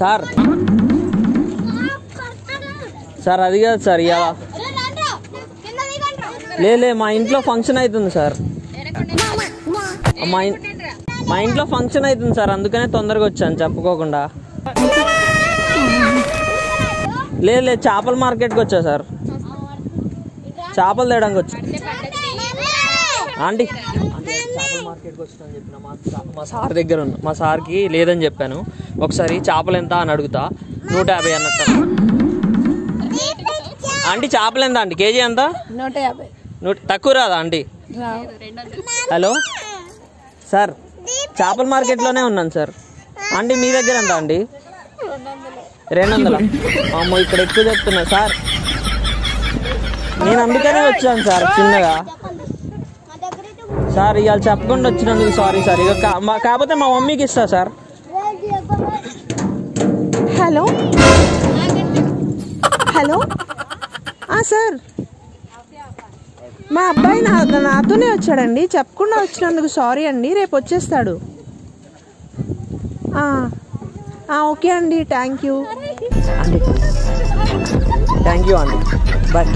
Sir sir అది కాదు sir, ఇవాళ లే మా ఇంట్లో ఫంక్షన్ అవుతుంది సార్. మా ఇంట్లో ఫంక్షన్ అవుతుంది సార్, అందుకనే తొందరగా వచ్చాను చెప్పుకోకుండా. లే చేపల మార్కెట్కి వచ్చా సార్, చేపలు తేడానికి వచ్చా. ఆంటీ చేపల మార్కెట్కి వచ్చాను చెప్పిన మా సార్ దగ్గర ఉన్నా, మా సార్కి లేదని చెప్పాను. ఒకసారి చేపలు ఎంత అని అడుగుతా. 150 అన్నట్టు. ఆంటీ చేపలు ఎంత ఆంటీ, కేజీ ఎంత? 150. తక్కువ రాదా ఆంటీ? హలో సార్, చేపల మార్కెట్లోనే ఉన్నాను సార్. ఆంటీ మీ దగ్గర ఎంత ఆంటీ? 200. అమ్మో ఇక్కడ ఎక్కువ చెప్తున్నా సార్, నేను అందుకనే వచ్చాను సార్ చిన్నగా. సార్ ఇవాళ చెప్పకుండా వచ్చినందుకు సారీ సార్. ఇక కాకపోతే మా మమ్మీకి ఇస్తా సార్. హలో హలో సార్, మా అబ్బాయి నాతోనే వచ్చాడండి, చెప్పకుండా వచ్చినందుకు సారీ అండి. రేపు వచ్చేస్తాడు. ఓకే అండి, థ్యాంక్ యూ అండి. థ్యాంక్ యూ అండి, బాయ్.